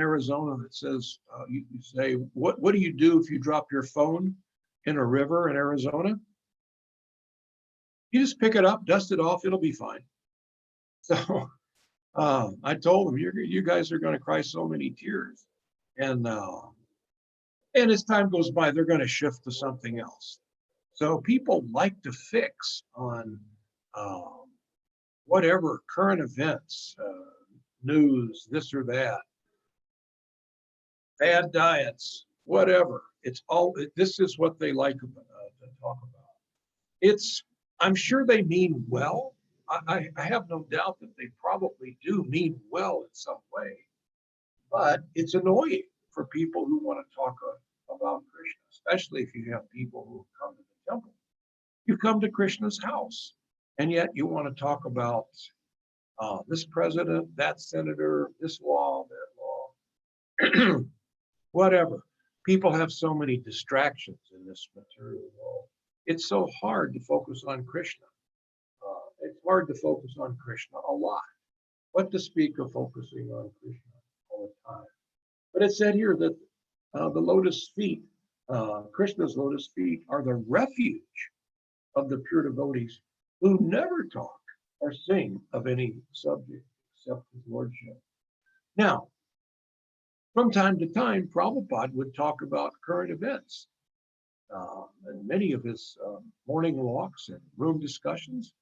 Arizona that says, you say, what do you do if you drop your phone in a river in Arizona? You just pick it up, dust it off, it'll be fine. So I told them, you guys are going to cry so many tears. And as time goes by, they're going to shift to something else. So people like to fix on whatever current events, news, this or that, bad diets, whatever. It's all, this is what they like to talk about. I'm sure they mean well. I have no doubt that they probably do mean well in some way, but it's annoying for people who want to talk about Krishna, especially if you have people who come to the temple. You come to Krishna's house, and yet you want to talk about this president, that senator, this law, that law, whatever. People have so many distractions in this material world. It's so hard to focus on Krishna. It's hard to focus on Krishna a lot. What to speak of focusing on Krishna all the time? But it said here that the lotus feet, Krishna's lotus feet, are the refuge of the pure devotees who never talk or sing of any subject except his lordship. Now, from time to time, Prabhupada would talk about current events. And many of his morning walks and room discussions,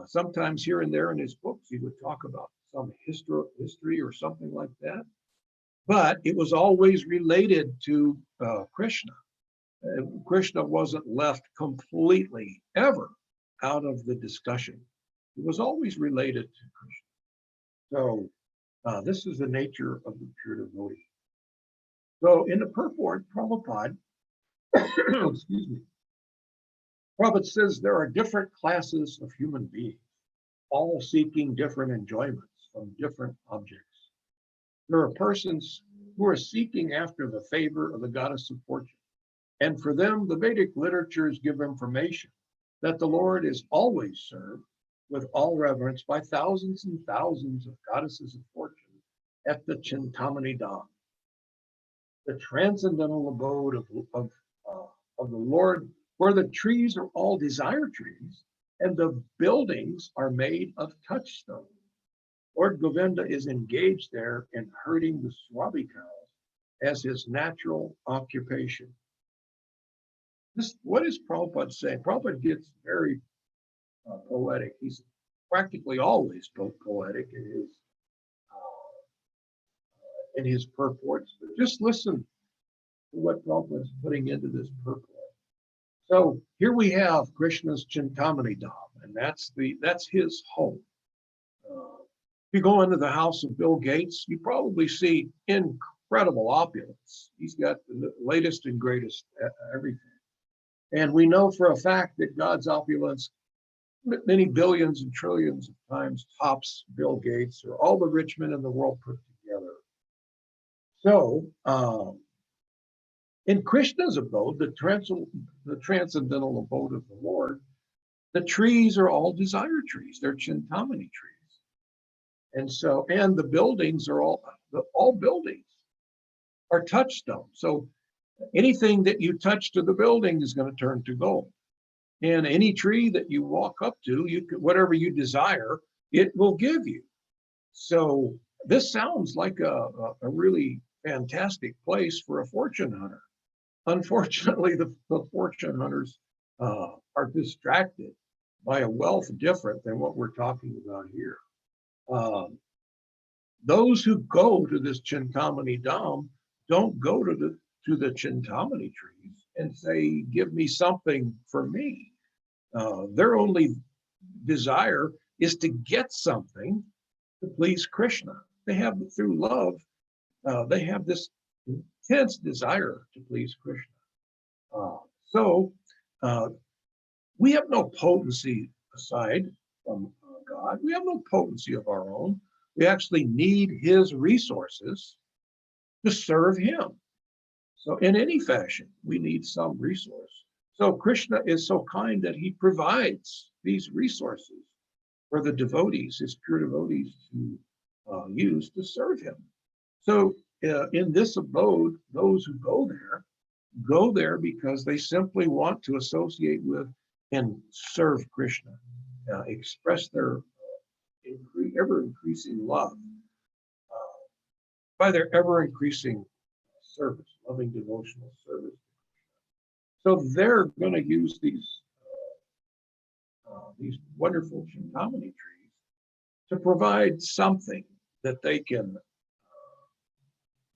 sometimes here and there in his books, he would talk about some history or something like that. But it was always related to Krishna. Krishna wasn't left completely ever out of the discussion. It was always related to Krishna. So this is the nature of the pure devotee. So in the purport, Prabhupada, excuse me, Prabhupada says there are different classes of human beings, all seeking different enjoyments from different objects. There are persons who are seeking after the favor of the goddess of fortune. And for them, the Vedic literatures give information that the Lord is always served with all reverence by thousands and thousands of goddesses of fortune at the Chintamani Dham, the transcendental abode of the Lord, where the trees are all desire trees and the buildings are made of touchstone. Lord Govinda is engaged there in herding the Swabi cows as his natural occupation. What is Prabhupada saying? Prabhupada gets very poetic. He's practically always poetic in his purports. But just listen to what Prabhupada is putting into this purport. So here we have Krishna's Chintamani Dham, and that's his home. If you go into the house of Bill Gates, you probably see incredible opulence. He's got the latest and greatest everything. And we know for a fact that God's opulence many billions and trillions of times tops Bill Gates or all the rich men in the world put together. So in Krishna's abode, the transcendental abode of the Lord, the trees are all desire trees. They're Chintamani trees. And so, and the buildings are all buildings are touchstone. So anything that you touch to the building is going to turn to gold. And any tree that you walk up to, whatever you desire, it will give you. So this sounds like a really fantastic place for a fortune hunter. Unfortunately, the fortune hunters are distracted by a wealth different than what we're talking about here. Those who go to this Chintamani Dham don't go to the Chintamani trees and say, give me something for me. Their only desire is to get something to please Krishna. They have, through love, they have this intense desire to please Krishna. So we have no potency aside from God. We have no potency of our own. We actually need his resources to serve him. So in any fashion, we need some resource. So Krishna is so kind that he provides these resources for the devotees, his pure devotees, to use to serve him. So in this abode, those who go there because they simply want to associate with and serve Krishna, express their ever increasing love by their ever increasing service, loving devotional service. So they're going to use these wonderful Chintamani trees to provide something that they can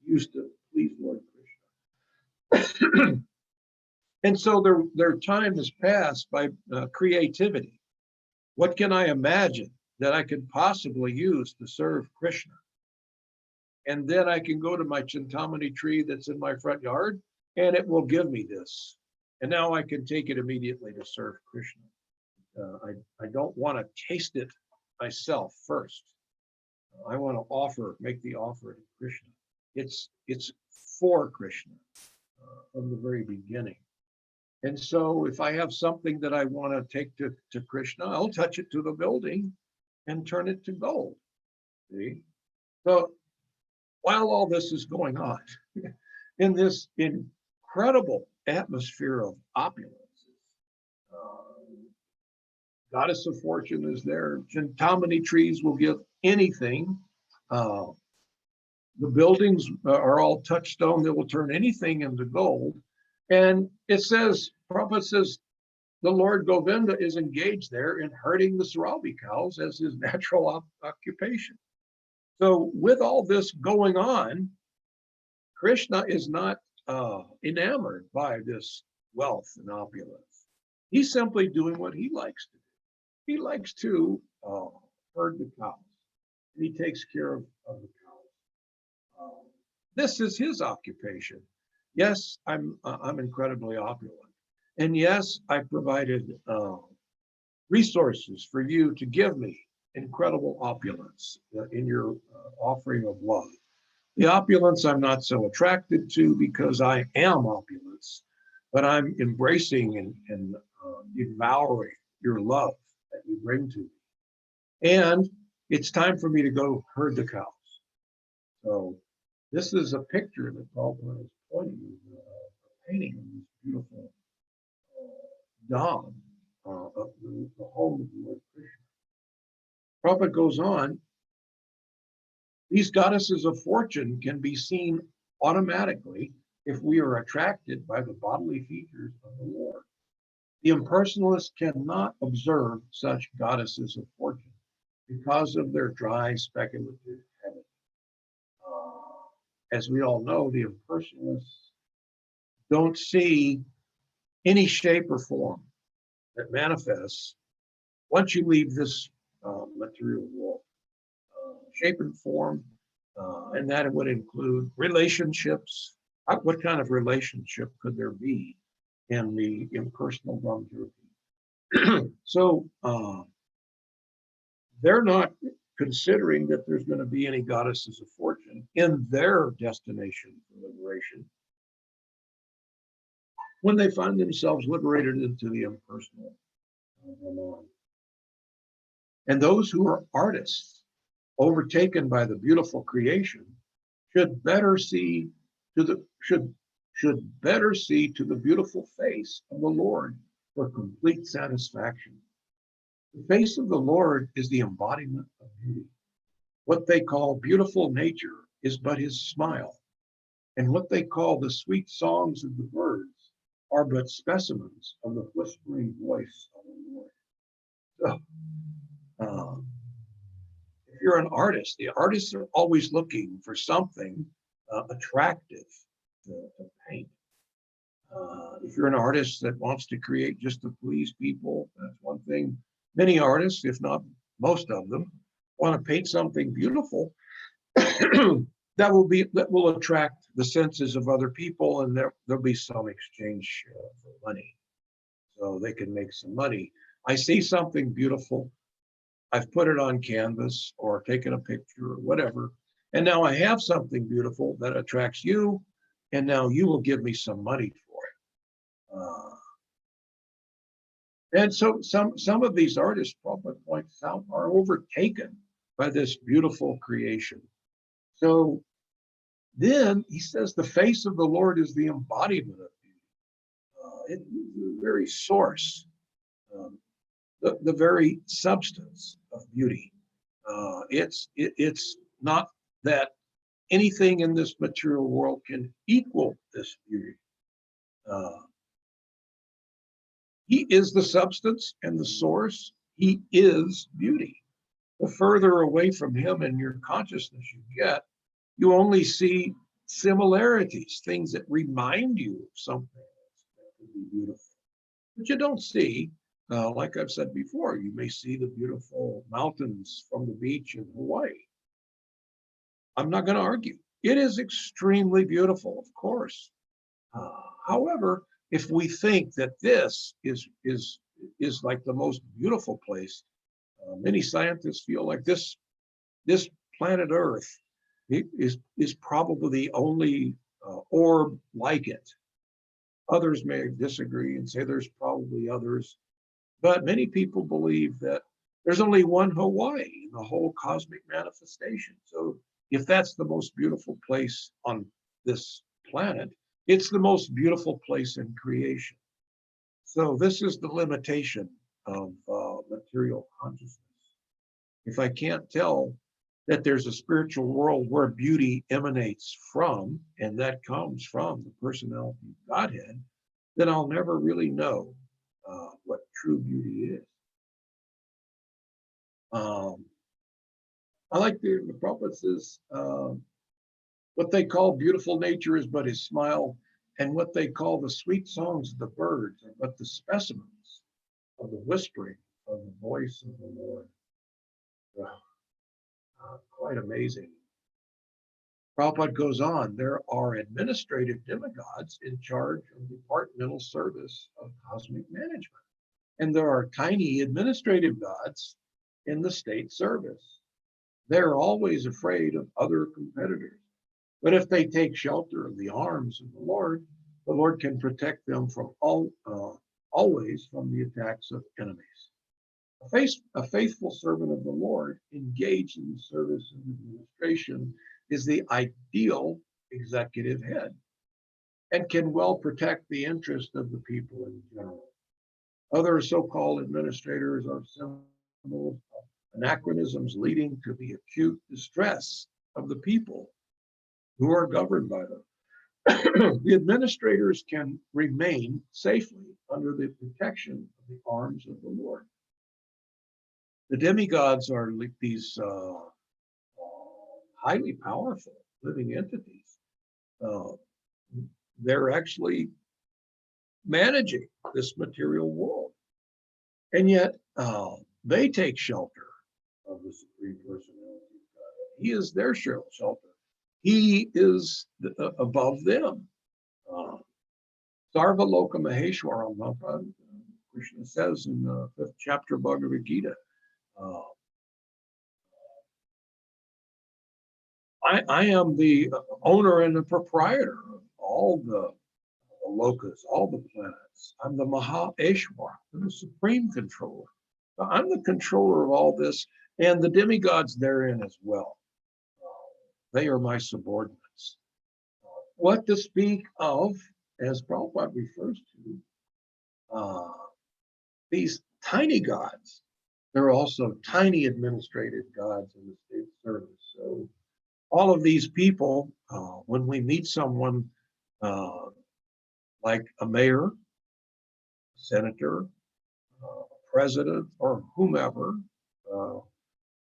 use to please Lord Krishna. And so their time is passed by creativity. What can I imagine that I could possibly use to serve Krishna? And then I can go to my Chintamani tree that's in my front yard, and it will give me this. And now I can take it immediately to serve Krishna. I don't want to taste it myself first. I want to make the offer to Krishna. It's for Krishna from the very beginning. And so if I have something that I want to take to Krishna, I'll touch it to the building and turn it to gold. See? So while all this is going on, in this incredible atmosphere of opulence, Goddess of Fortune is there. Chintamani trees will give anything. The buildings are all touchstone. They will turn anything into gold. And it says, Prabhupada says, the Lord Govinda is engaged there in herding the Sarabi cows as his natural occupation. So with all this going on, Krishna is not enamored by this wealth and opulence. He's simply doing what he likes to do. He likes to herd the cows, and he takes care of the cows. This is his occupation. Yes, I'm incredibly opulent, and yes, I provided resources for you to give me incredible opulence in your offering of love. The opulence I'm not so attracted to because I am opulence, but I'm embracing and devouring your love that you bring to me. And it's time for me to go herd the cows. So this is a picture that Prabhupada is pointing, a painting of this beautiful dog of the home of the Lord Krishna. Prabhupada goes on, these goddesses of fortune can be seen automatically if we are attracted by the bodily features of the Lord. The impersonalist cannot observe such goddesses of fortune because of their dry, speculative habit. As we all know, the impersonalists don't see any shape or form that manifests once you leave this material world. Shape and form, and that it would include relationships. What kind of relationship could there be in the impersonal Brahmajyoti? So they're not considering that there's going to be any goddesses of fortune in their destination for liberation when they find themselves liberated into the impersonal Brahman. And those who are artists overtaken by the beautiful creation should better see to the beautiful face of the Lord for complete satisfaction. The face of the Lord is the embodiment of beauty. What they call beautiful nature is but his smile, and what they call the sweet songs of the birds are but specimens of the whispering voice of the Lord. So, if you're an artist, the artists are always looking for something attractive to paint. If you're an artist that wants to create just to please people, that's one thing. Many artists, if not most of them, want to paint something beautiful that will attract the senses of other people, and there'll be some exchange for money, so they can make some money. I see something beautiful, I've put it on canvas or taken a picture or whatever, and now I have something beautiful that attracts you, and now you will give me some money for it. And so some of these artists, Prabhupada points out, are overtaken by this beautiful creation. So Then he says the face of the Lord is the embodiment of beauty. It's the very source, the very substance of beauty. It's not that anything in this material world can equal this beauty. He is the substance and the source. He is beauty. The further away from him in your consciousness you get, you only see similarities, things that remind you of something that could be beautiful. But you don't see, like I've said before, you may see the beautiful mountains from the beach in Hawaii. I'm not going to argue. It is extremely beautiful, of course. However, if we think that this is like the most beautiful place, many scientists feel like this planet Earth is probably the only orb like it. Others may disagree and say there's probably others, but many people believe that there's only one Hawaii in the whole cosmic manifestation. So if that's the most beautiful place on this planet, it's the most beautiful place in creation. So this is the limitation of material consciousness. If I can't tell that there's a spiritual world where beauty emanates from, and that comes from the personality of Godhead, then I'll never really know what true beauty is. I like the prophet says, what they call beautiful nature is but his smile, and what they call the sweet songs of the birds are but the specimens of the whispering of the voice of the Lord. Quite amazing. Prabhupada goes on, there are administrative demigods in charge of departmental service of cosmic management. And there are tiny administrative gods in the state service. They're always afraid of other competitors. But if they take shelter of the arms of the Lord can protect them from always from the attacks of enemies. A faithful servant of the Lord engaged in the service of administration is the ideal executive head and can well protect the interest of the people in general. Other so-called administrators are symbols of anachronisms leading to the acute distress of the people who are governed by them. The administrators can remain safely under the protection of the arms of the Lord. The demigods are like these highly powerful living entities. They're actually managing this material world. And yet they take shelter of the Supreme Personality of God. He is their shelter. He is above them. Sarva Loka Maheshwaram, Krishna says in the 5th chapter of Bhagavad Gita. I am the owner and the proprietor of all the lokas, all the planets. I'm the Maha Eshwar, the supreme controller. I'm the controller of all this, and the demigods therein as well. They are my subordinates. What to speak of, as Prabhupada refers to, these tiny gods. There are also tiny administrative gods in the state service. So all of these people, when we meet someone like a mayor, senator, president, or whomever,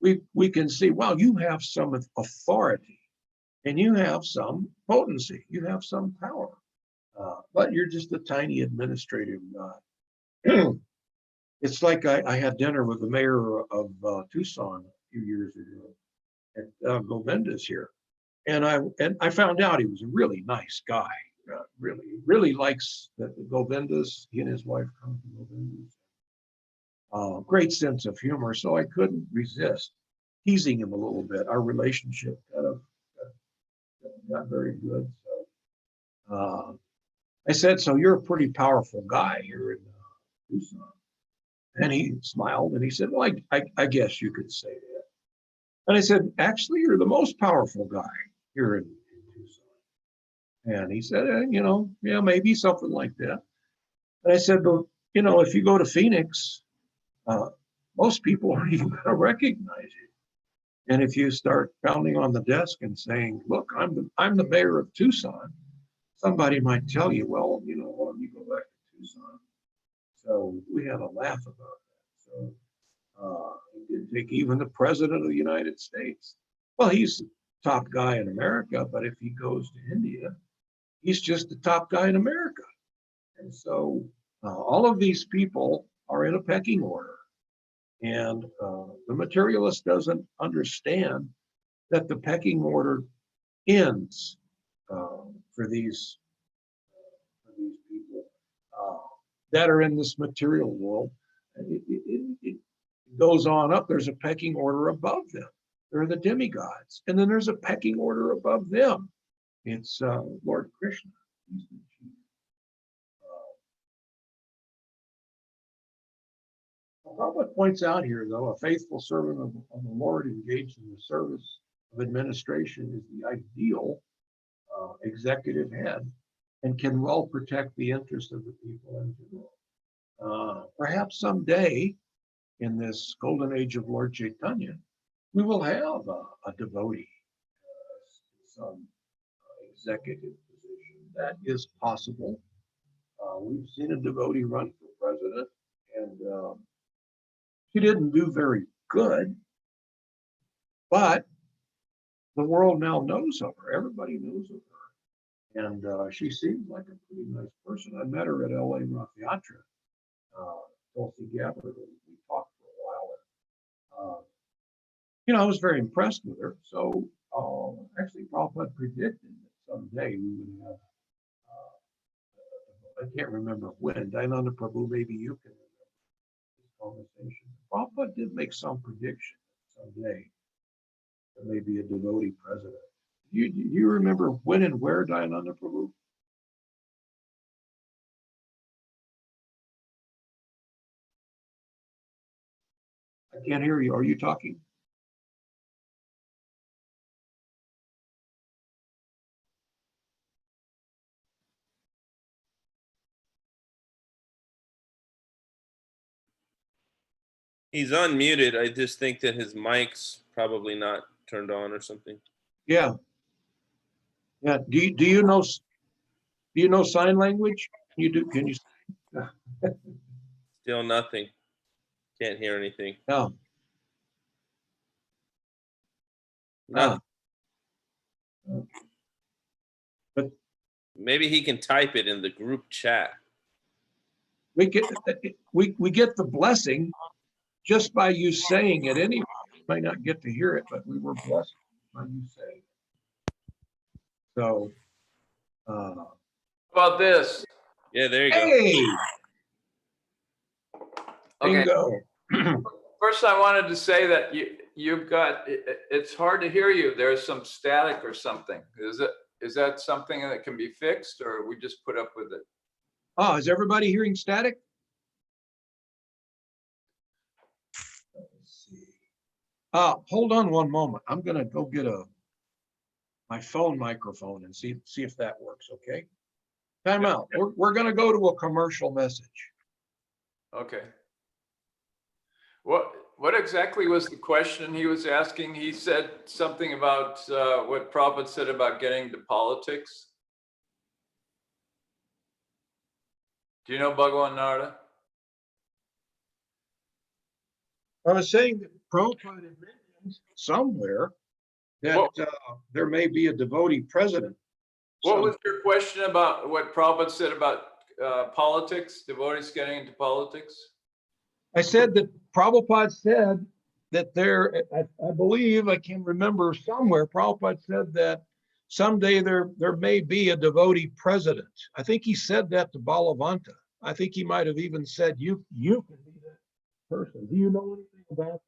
we can see, well, you have some authority and you have some potency, you have some power, but you're just a tiny administrative god. It's like I had dinner with the mayor of Tucson a few years ago at Govinda's here. And I found out he was a really nice guy, really likes the Govindas. He and his wife come from Govindas. Great sense of humor, so I couldn't resist teasing him a little bit. Our relationship kind of got very good. So I said, so you're a pretty powerful guy here in Tucson. And he smiled and he said, well, I guess you could say that. And I said, actually, you're the most powerful guy here in Tucson. And he said, yeah, maybe something like that. And I said, well, if you go to Phoenix, most people aren't even going to recognize you. And if you start pounding on the desk and saying, look, I'm the mayor of Tucson, somebody might tell you, well, why don't you go back to Tucson? So we had a laugh about that. So it did take even the president of the United States. Well, he's the top guy in America, but if he goes to India, he's just the top guy in America. And so all of these people are in a pecking order. And the materialist doesn't understand that the pecking order ends for these people that are in this material world. It goes on up. There's a pecking order above them. There are the demigods. And then there's a pecking order above them. It's Lord Krishna. He's the chief. Prabhupada points out here, though, a faithful servant of the Lord engaged in the service of administration is the ideal executive head and can well protect the interests of the people in general. Perhaps someday in this golden age of Lord Chaitanya, we will have a devotee, some executive position. That is possible. We've seen a devotee run for president, and she didn't do very good, but the world now knows of her. Everybody knows of her. And she seems like a pretty nice person. I met her at LA Rath Yatra, Tulsi Gabbard. We talked for a while. And, I was very impressed with her. So actually, Prabhupada predicted that someday we would have, I can't remember when, Dayananda Prabhu, maybe you can remember this conversation. Prabhupada did make some prediction someday there may be a devotee president. You remember when and where, Dayananda Prabhu? I can't hear you. Are you talking? He's unmuted. I just think that his mic's probably not turned on or something. Yeah. Yeah. Do you know sign language? You do? Can you? Still nothing. Can't hear anything. No. Nothing. But maybe he can type it in the group chat. we get the blessing just by you saying it anyway. You might not get to hear it, but we were blessed by you saying it. So How about this? Yeah, there you go. Hey, Okay. bingo. First, I wanted to say that you've got, it's hard to hear you. There's some static or something. Is that something that can be fixed, or we just put up with it? Oh, is everybody hearing static? Let's see. Hold on one moment. I'm gonna go get my phone microphone and see if that works. Okay. Time out. We're gonna go to a commercial message. Okay. What exactly was the question he was asking? He said something about what Prabhupada said about getting to politics. Do you know Bhagavan Narada? I was saying that Prabhupada had mentioned somewhere that there may be a devotee president. What was your question about what Prabhupada said about politics, devotees getting into politics? I said that Prabhupada said that I believe, I can remember somewhere, Prabhupada said that someday there may be a devotee president. I think he said that to Balavanta. I think he might have even said, you can be that person. Do you know anything about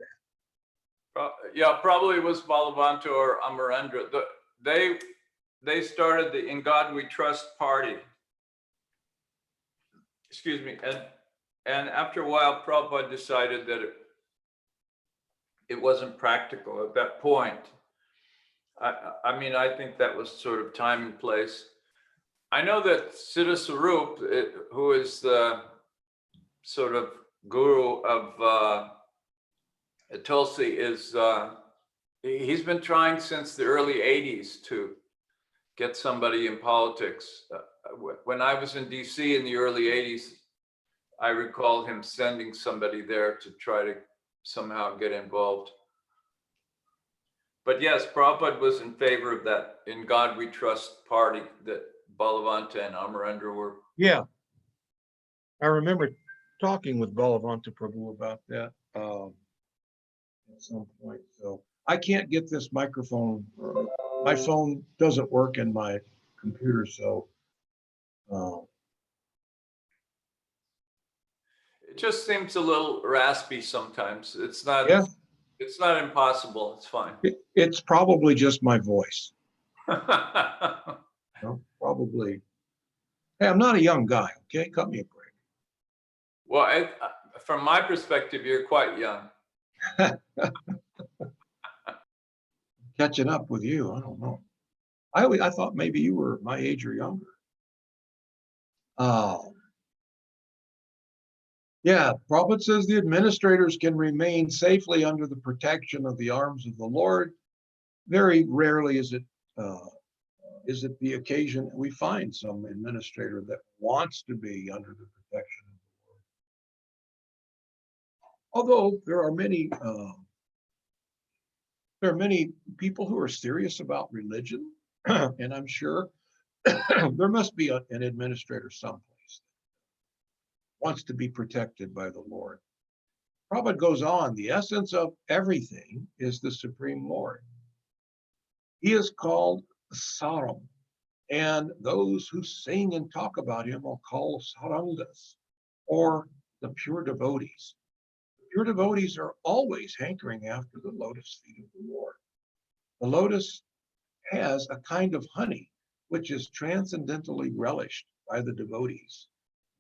that? Yeah, probably it was Balavanta or Amarendra. They started the In God We Trust party. Excuse me. And after a while, Prabhupada decided that it wasn't practical at that point. I mean, I think that was sort of time and place. I know that Siddha Swarup, who is the sort of guru of Tulsi, he's been trying since the early 80s to get somebody in politics. When I was in DC in the early 80s, I recall him sending somebody there to try to somehow get involved. But yes, Prabhupada was in favor of that In God We Trust party that Balavanta and Amarendra were. Yeah. I remember talking with Balavanta Prabhu about that at some point. So I can't get this microphone. My phone doesn't work in my computer, so It just seems a little raspy sometimes. It's not. yeah, It's not impossible. It's fine. it's probably just my voice. No, probably. Hey, I'm not a young guy. Okay, cut me a break. Well, from my perspective, you're quite young. Catching up with you, I don't know. I thought maybe you were my age or younger. Yeah, Prabhupada says the administrators can remain safely under the protection of the arms of the Lord. Very rarely is it the occasion we find some administrator that wants to be under the protection of the Lord. Although there are many people who are serious about religion, and I'm sure there must be an administrator someplace that wants to be protected by the Lord. Prabhupada goes on, the essence of everything is the Supreme Lord. He is called Saram, and those who sing and talk about him are called Sarangas, or the pure devotees. The pure devotees are always hankering after the lotus feet of the Lord. The lotus has a kind of honey which is transcendently relished by the devotees.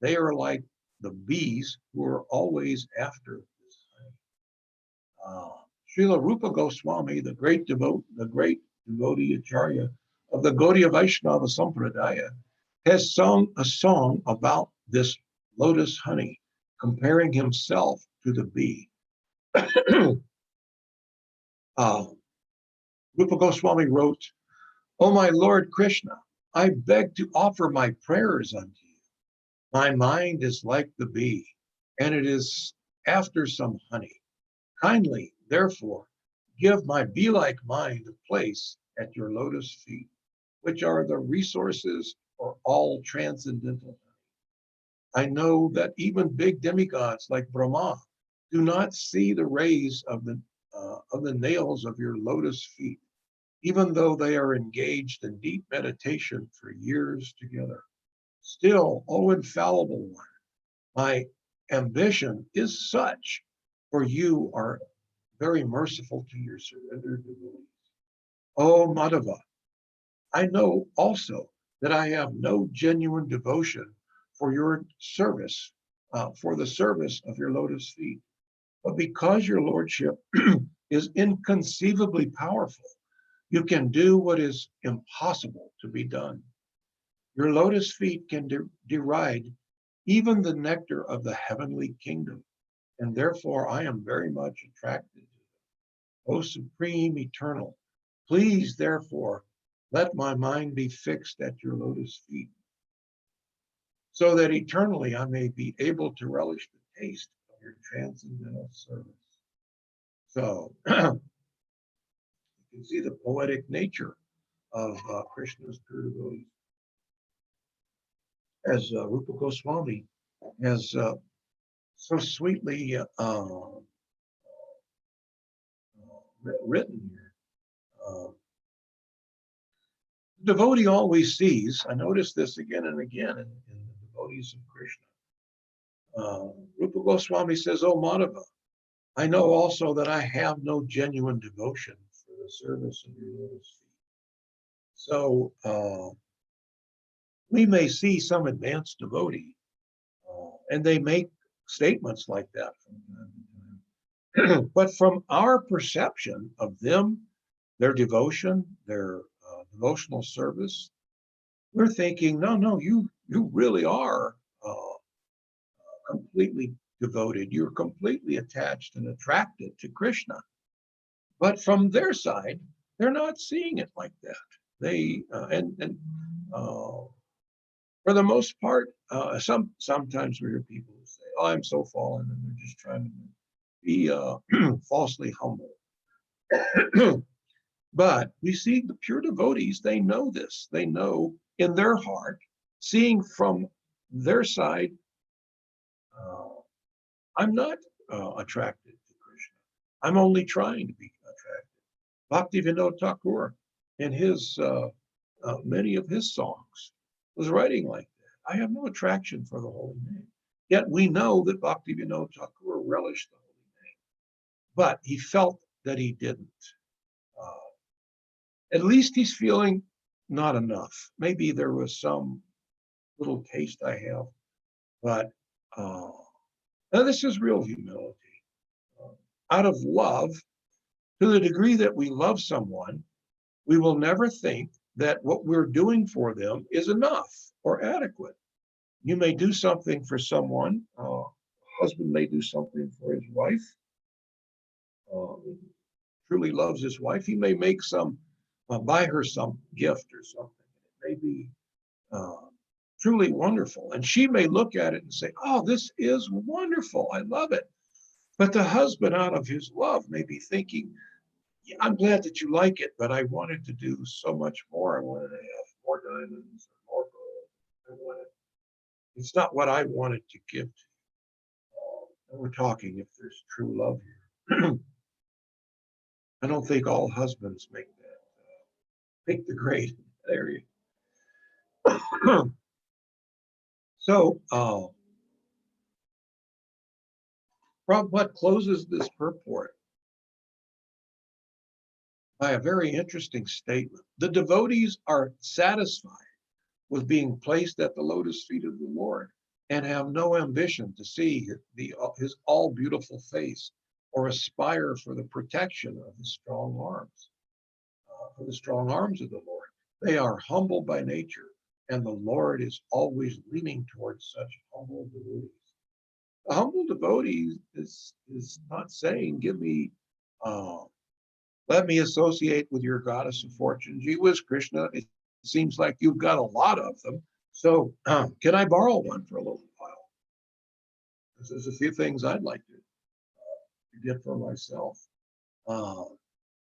They are like the bees who are always after this honey. Srila Rupa Goswami, the great devotee acharya of the Gaudiya Vaishnava Sampradaya, has sung a song about this lotus honey, comparing himself to the bee. Rupa Goswami wrote, "O my Lord Krishna, I beg to offer my prayers unto you. My mind is like the bee, and it is after some honey. Kindly, therefore, give my bee-like mind a place at your lotus feet, which are the resources for all transcendental honey. I know that even big demigods like Brahma do not see the rays of the nails of your lotus feet, even though they are engaged in deep meditation for years together. Still, O infallible one, my ambition is such, for you are very merciful to your surrendered devotees. O Madhava, I know also that I have no genuine devotion for your service, for the service of your lotus feet. But because your lordship is inconceivably powerful, you can do what is impossible to be done. Your lotus feet can deride even the nectar of the heavenly kingdom, and therefore I am very much attracted to them. O Supreme Eternal, please therefore let my mind be fixed at your lotus feet, so that eternally I may be able to relish the taste of your transcendental service." So you can see the poetic nature of Krishna's pure devotees. As Rupa Goswami has so sweetly written here. The devotee always sees, I notice this again and again in the devotees of Krishna. Rupa Goswami says, "Oh Madhava, I know also that I have no genuine devotion for the service of your lotus feet." So we may see some advanced devotee, and they make statements like that from time to time. But from our perception of them, their devotion, their devotional service, we're thinking, no, no, you really are completely devoted. You're completely attached and attracted to Krishna. But from their side, they're not seeing it like that. They for the most part, sometimes we hear people who say, "Oh, I'm so fallen," and they're just trying to be falsely humble. But we see the pure devotees, they know this. They know in their heart, seeing from their side, uh, I'm not attracted to Krishna. I'm only trying to be attracted. Bhaktivinoda Thakur, in his many of his songs, was writing like that. I have no attraction for the holy name. Yet we know that Bhaktivinoda Thakur relished the holy name, but he felt that he didn't. At least he's feeling not enough. Maybe there was some little taste I have, but now this is real humility. Out of love, to the degree that we love someone, we will never think that what we're doing for them is enough or adequate. You may do something for someone. Husband may do something for his wife. Truly loves his wife. He may make buy her some gift or something. It may be truly wonderful. And she may look at it and say, "Oh, this is wonderful. I love it." But the husband, out of his love, may be thinking, "Yeah, I'm glad that you like it, but I wanted to do so much more. I wanted to have more diamonds, more gold. It's not what I wanted to give to you." And we're talking if there's true love here. I don't think all husbands make the grade in that area. So Prabhupada closes this purport by a very interesting statement. The devotees are satisfied with being placed at the lotus feet of the Lord and have no ambition to see his all beautiful face or aspire for the protection of his strong arms, for the strong arms of the Lord. They are humble by nature, and the Lord is always leaning towards such humble devotees. A humble devotee is not saying, "Give me, let me associate with your goddess of fortune." Gee whiz, Krishna, it seems like you've got a lot of them. So can I borrow one for a little while? Because there's a few things I'd like to get for myself.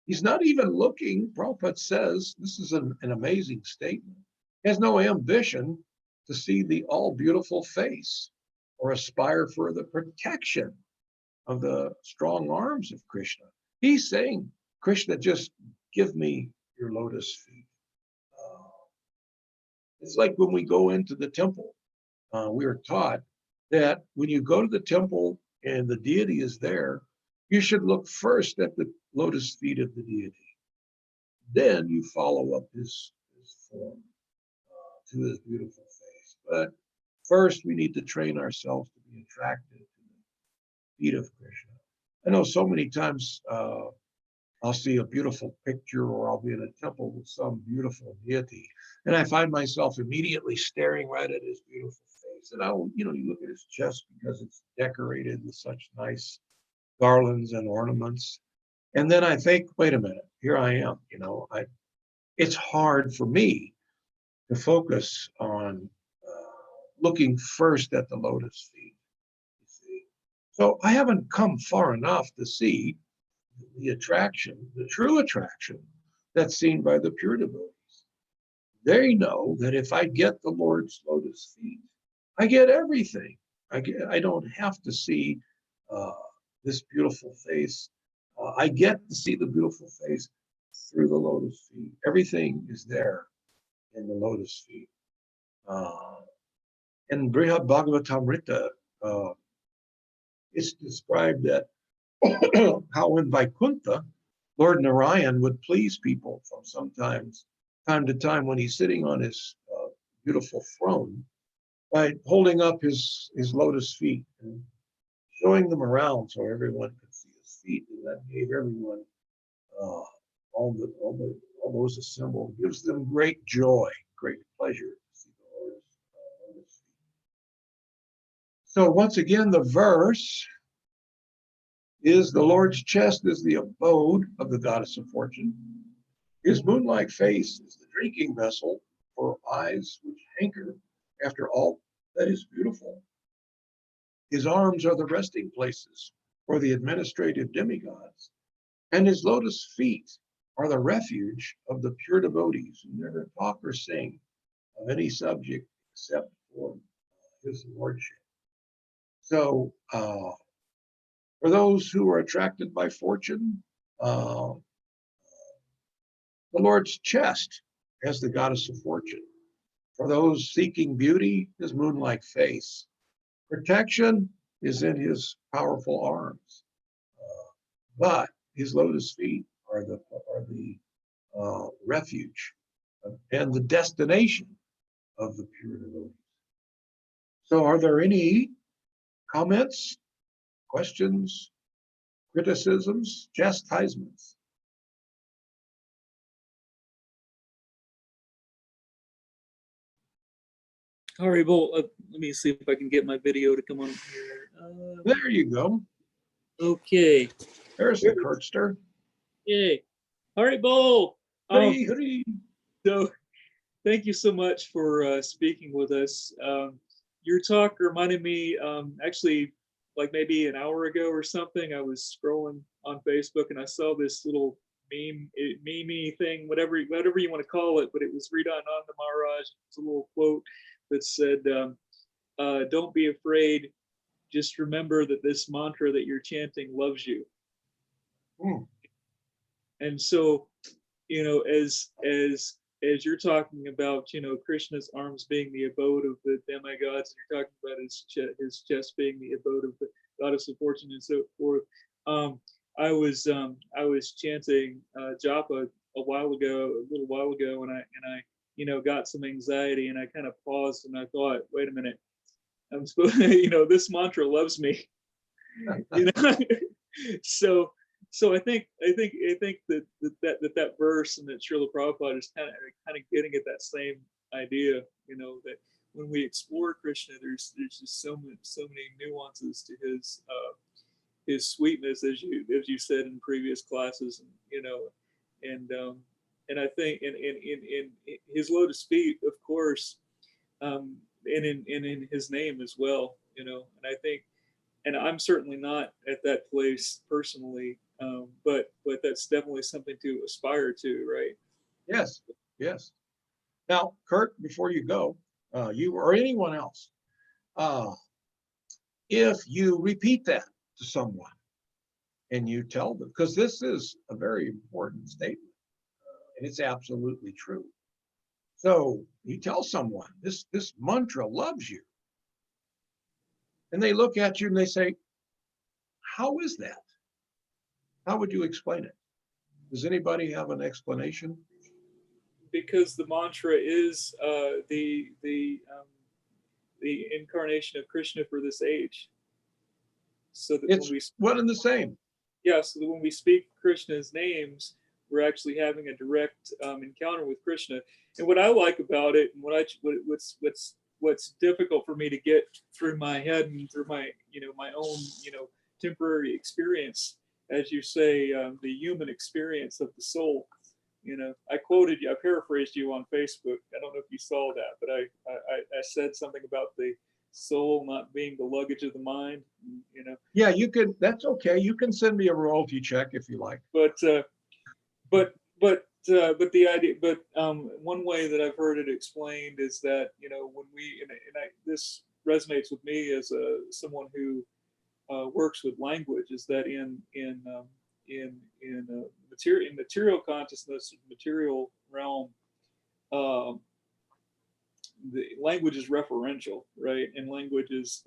He's not even looking, Prabhupada says, this is an amazing statement. He has no ambition to see the all beautiful face or aspire for the protection of the strong arms of Krishna. He's saying, "Krishna, just give me your lotus feet." It's like when we go into the temple, we are taught that when you go to the temple and the deity is there, you should look first at the lotus feet of the deity. Then you follow up his form to his beautiful face. But first, we need to train ourselves to be attracted to the feet of Krishna. I know so many times I'll see a beautiful picture or I'll be in a temple with some beautiful deity, and I find myself immediately staring right at his beautiful face. And you look at his chest because it's decorated with such nice garlands and ornaments. And then I think, wait a minute, here I am. It's hard for me to focus on looking first at the lotus feet. You see, so I haven't come far enough to see the attraction, the true attraction that's seen by the pure devotees. They know that if I get the Lord's lotus feet, I get everything. I don't have to see this beautiful face. I get to see the beautiful face through the lotus feet. Everything is there in the lotus feet. In Brihad Bhagavatamrita, it's described that how in Vaikuntha, Lord Narayan would please people from time to time when he's sitting on his beautiful throne by holding up his lotus feet and showing them around so everyone could see his feet, and that gave everyone, all those assembled, gives them great joy great pleasure to see the Lord's lotus feet. So once again, the verse is the Lord's chest is the abode of the goddess of fortune. His moon-like face is the drinking vessel for eyes which hanker after all that is beautiful. His arms are the resting places for the administrative demigods, and his lotus feet are the refuge of the pure devotees who never talk or sing of any subject except for his lordship. So for those who are attracted by fortune, the Lord's chest as the goddess of fortune. For those seeking beauty, his moon-like face. Protection is in his powerful arms. But his lotus feet are the refuge and the destination of the pure devotees. So are there any comments, questions, criticisms, chastisements? Horrible. Let me see if I can get my video to come on here. There you go. Okay. There's the Kurtster. Yay. All right, Bo. Hurry, hurry. So thank you so much for speaking with us. Your talk reminded me, actually, like maybe an hour ago or something, I was scrolling on Facebook and I saw this little meme thing, whatever you want to call it, but it was Sridhar Ananda Maharaj. It's a little quote that said, don't be afraid. Just remember that this mantra that you're chanting loves you. And so, as you're talking about, Krishna's arms being the abode of the demigods, and you're talking about his chest being the abode of the goddess of fortune and so forth. I was chanting japa a little while ago, and I got some anxiety, and I kind of paused and I thought, wait a minute, I'm supposed, this mantra loves me, So I think that verse and that Srila Prabhupada is kind of getting at that same idea, that when we explore Krishna, there's just so many nuances to his sweetness, as you said in previous classes, and I think in his lotus feet, of course, and in his name as well, and I think, and I'm certainly not at that place personally, but that's definitely something to aspire to, right? Yes, yes. Now, Kurt, before you go, you or anyone else, if you repeat that to someone and you tell them, because this is a very important statement, and it's absolutely true. So you tell someone this mantra loves you, and they look at you and they say, how is that? How would you explain it? Does anybody have an explanation? Because the mantra is the incarnation of Krishna for this age. So that It's when we one and the same. Yeah, so that when we speak Krishna's names, we're actually having a direct encounter with Krishna. And what I like about it, and what's difficult for me to get through my head and through my my own temporary experience, as you say, the human experience of the soul. I quoted you, I paraphrased you on Facebook. I don't know if you saw that, but I said something about the soul not being the luggage of the mind. Yeah, you could. That's okay. You can send me a royalty check if you like. But the idea, one way that I've heard it explained is that when we this resonates with me as someone who works with language, is that in material consciousness, material realm, the language is referential, right? And language is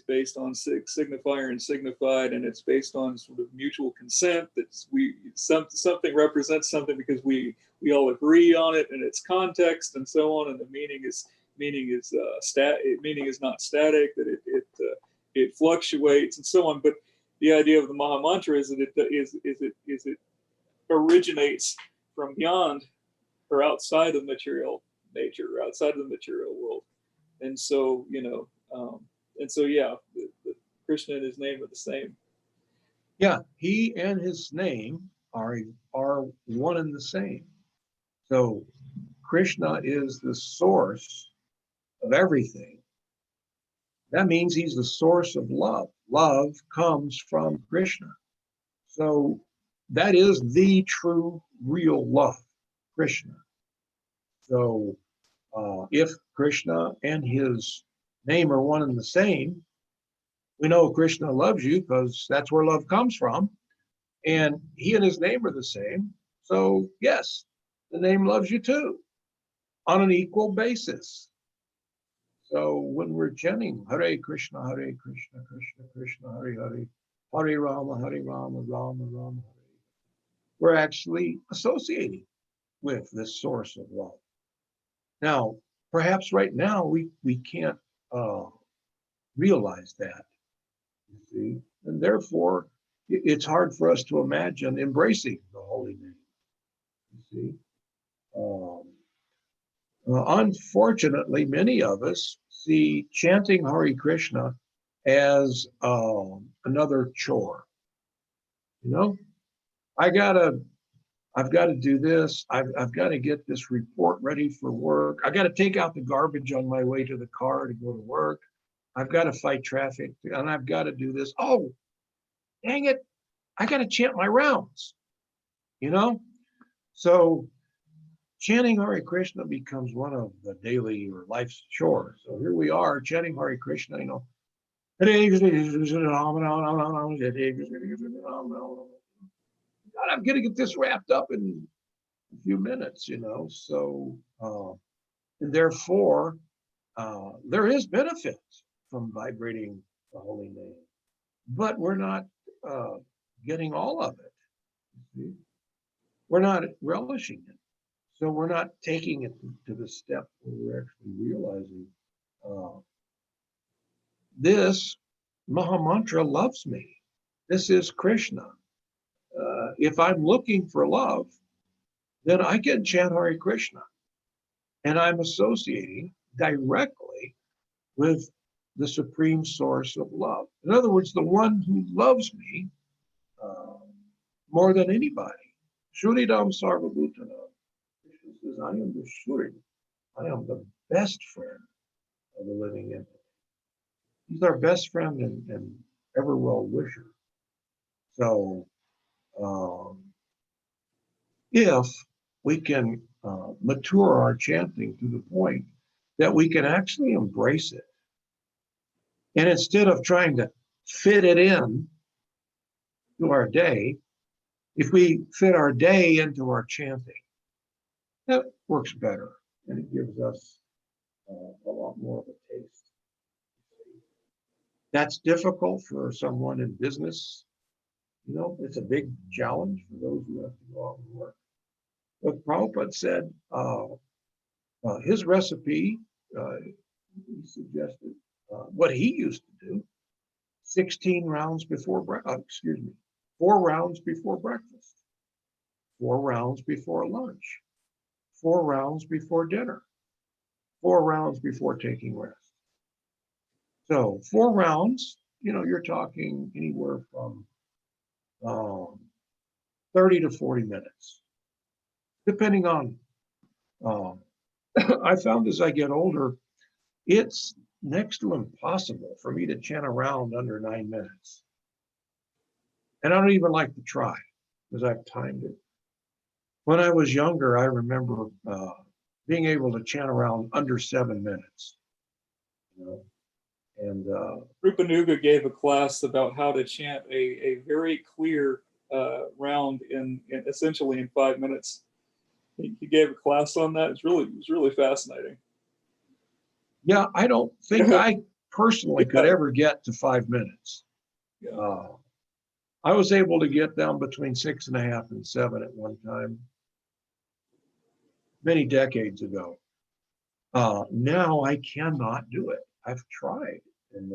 based on signifier and signified, and it's based on sort of mutual consent. That's something represents something because we all agree on it and its context and so on, and the meaning is not static, that it fluctuates and so on. But the idea of the Maha Mantra is that it originates from beyond or outside of material nature, or outside of the material world. And so, yeah, Krishna and his name are the same. Yeah, he and his name are one and the same. So Krishna is the source of everything. That means he's the source of love. Love comes from Krishna. So that is the true, real love, Krishna. So if Krishna and his name are one and the same, we know Krishna loves you because that's where love comes from. And he and his name are the same. So yes, the name loves you too on an equal basis. So when we're chanting Hare Krishna, Krishna Krishna, Hare Hare, Hare Rama, Rama Rama, Hare, we're actually associating with this source of love. Now, perhaps right now we can't realize that, you see, and therefore it's hard for us to imagine embracing the holy name, you see. Unfortunately, many of us see chanting Hare Krishna as another chore. You know, I've got to do this. I've got to get this report ready for work. I got to take out the garbage on my way to the car to go to work. I've got to fight traffic, and I've got to do this. Oh, dang it! I got to chant my rounds. You know, so chanting Hare Krishna becomes one of the daily or life's chores. So here we are chanting Hare Krishna, you know. God, I'm going to get this wrapped up in a few minutes, you know. So, and therefore, there is benefit from vibrating the holy name, but we're not getting all of it. See? We're not relishing it. So we're not taking it to the step where we're actually realizing this Mahamantra loves me. This is Krishna. If I'm looking for love, then I can chant Hare Krishna. And I'm associating directly with the supreme source of love. In other words, the one who loves me more than anybody. Shuridam Sarvabhutana. Krishna says, I am the Shuri. I am the best friend of the living entity. He's our best friend and ever well wisher. So if we can mature our chanting to the point that we can actually embrace it, and instead of trying to fit it in to our day, if we fit our day into our chanting, that works better and it gives us a lot more of a taste. That's difficult for someone in business. You know, it's a big challenge for those who have to go out and work. But Prabhupada said his recipe, he suggested what he used to do, 16 rounds before breakfast, 4 rounds before breakfast, 4 rounds before lunch, 4 rounds before dinner, 4 rounds before taking rest. So 4 rounds, you know, you're talking anywhere from 30 to 40 minutes, depending on, I found as I get older, it's next to impossible for me to chant a round under 9 minutes. And I don't even like to try because I've timed it. When I was younger, I remember being able to chant around under 7 minutes. You know? And Rupanuga gave a class about how to chant a very clear round in essentially in 5 minutes. He gave a class on that. It was really fascinating. yeah, I don't think I personally could ever get to 5 minutes. Yeah. I was able to get down between 6.5 and 7 at one time, many decades ago. Now I cannot do it. I've tried, and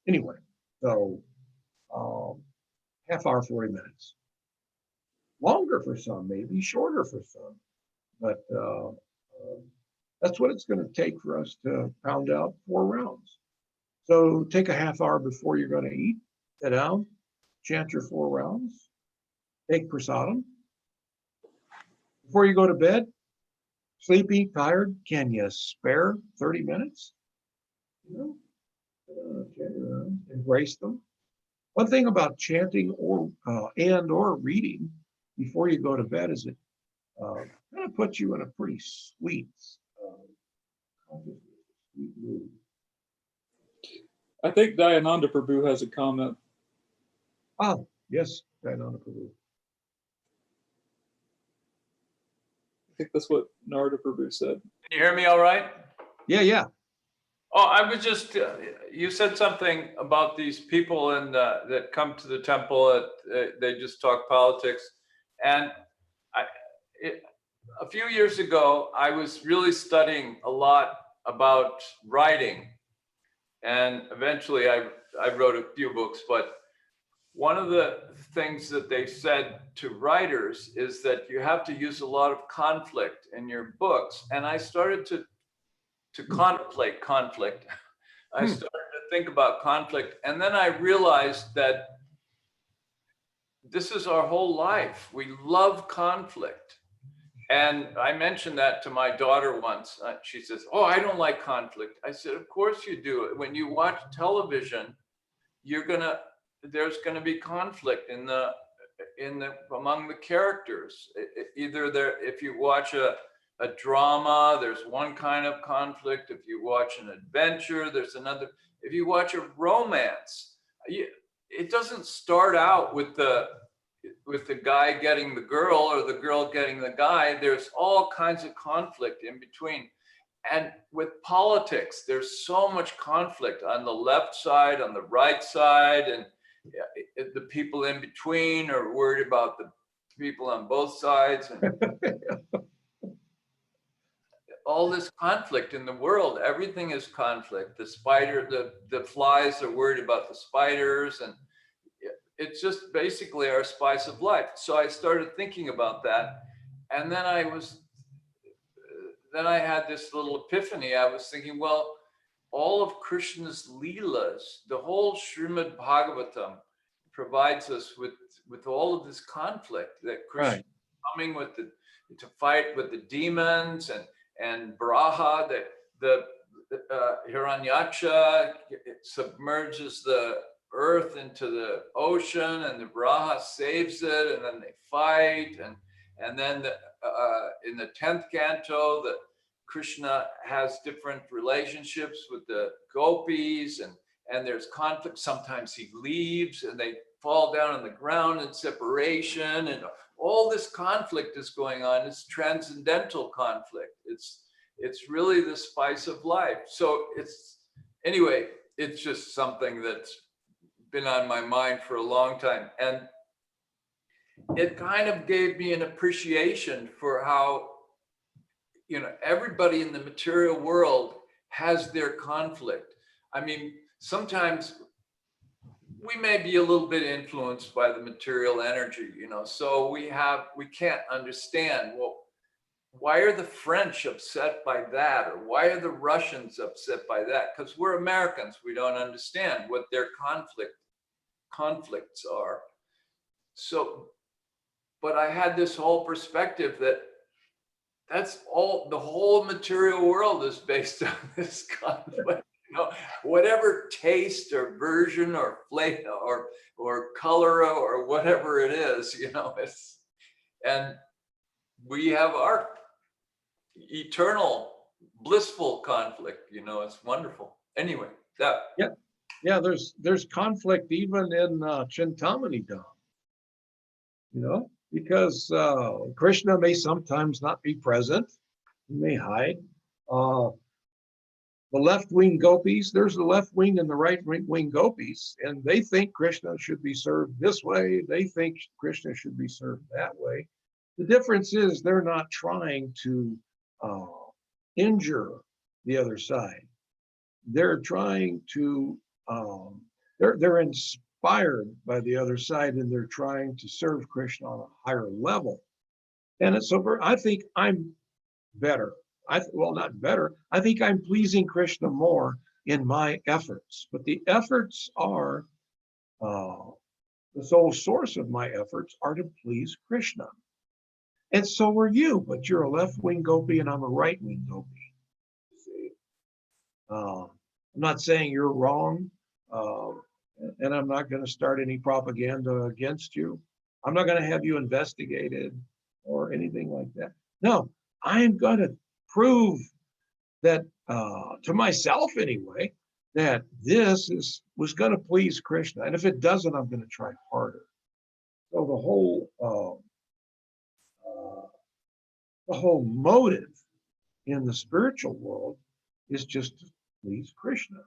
anyway, so half hour, 40 minutes. longer for some, maybe shorter for some. But that's what it's going to take for us to pound out 4 rounds. So take a half hour before you're going to eat, sit down, chant your 4 rounds, take prasadam. Before you go to bed, sleepy, tired, can you spare 30 minutes? You know, embrace them. One thing about chanting or reading before you go to bed is it kind of puts you in a pretty sweet mood. I think Dayananda Prabhu has a comment. Oh, yes, Jivananda Prabhu. I think that's what Narada Prabhu said. Can you hear me all right? Yeah. Oh, I was just, you said something about these people that come to the temple, they just talk politics. And a few years ago, I was really studying a lot about writing. And eventually I wrote a few books, but one of the things that they said to writers is that you have to use a lot of conflict in your books. And I started to contemplate conflict. I started to think about conflict. And then I realized that this is our whole life. We love conflict. And I mentioned that to my daughter once. She says, "Oh, I don't like conflict." I said, "Of course you do. When you watch television, there's gonna be conflict among the characters. If you watch a drama, there's one kind of conflict. If you watch an adventure, there's another. If you watch a romance, it doesn't start out with the guy getting the girl or the girl getting the guy. There's all kinds of conflict in between. And with politics, there's so much conflict on the left side, on the right side, and the people in between are worried about the people on both sides. And all this conflict in the world, everything is conflict. The flies are worried about the spiders, and it's just basically our spice of life. So I started thinking about that. And then I had this little epiphany. I was thinking, well, all of Krishna's leelas, the whole Srimad Bhagavatam provides us with all of this conflict that Krishna is coming to fight with the demons and Braha, the Hiranyaksha submerges the earth into the ocean, and the Braha saves it, and then they fight, and then in the 10th canto, Krishna has different relationships with the gopis, and there's conflict. Sometimes he leaves, and they fall down on the ground in separation, and all this conflict is going on. It's transcendental conflict. It's really the spice of life. So it's just something that's been on my mind for a long time. And it kind of gave me an appreciation for how, everybody in the material world has their conflict. I mean, sometimes we may be a little bit influenced by the material energy, so we can't understand, well, why are the French upset by that? Or why are the Russians upset by that? Because we're Americans, we don't understand what their conflicts are. So, but I had this whole perspective that's all, the whole material world is based on this conflict. Whatever taste or version or flavor or color or whatever it is, and we have our eternal blissful conflict, it's wonderful. Anyway, Yeah, there's conflict even in Chintamani Dham, because Krishna may sometimes not be present, he may hide. The left-wing gopis, there's the left wing and the right-wing gopis, and they think Krishna should be served this way, they think Krishna should be served that way. The difference is they're not trying to injure the other side. They're trying to, they're inspired by the other side, and they're trying to serve Krishna on a higher level. And it's so I think I'm better. Well, not better. I think I'm pleasing Krishna more in my efforts. But the efforts are, the sole source of my efforts are to please Krishna. And so are you, but you're a left-wing gopi and I'm a right-wing gopi. See? I'm not saying you're wrong, and I'm not going to start any propaganda against you. I'm not going to have you investigated or anything like that. No, I'm going to prove that, to myself anyway, that this was going to please Krishna. And if it doesn't, I'm going to try harder. So the whole motive in the spiritual world is just to please Krishna.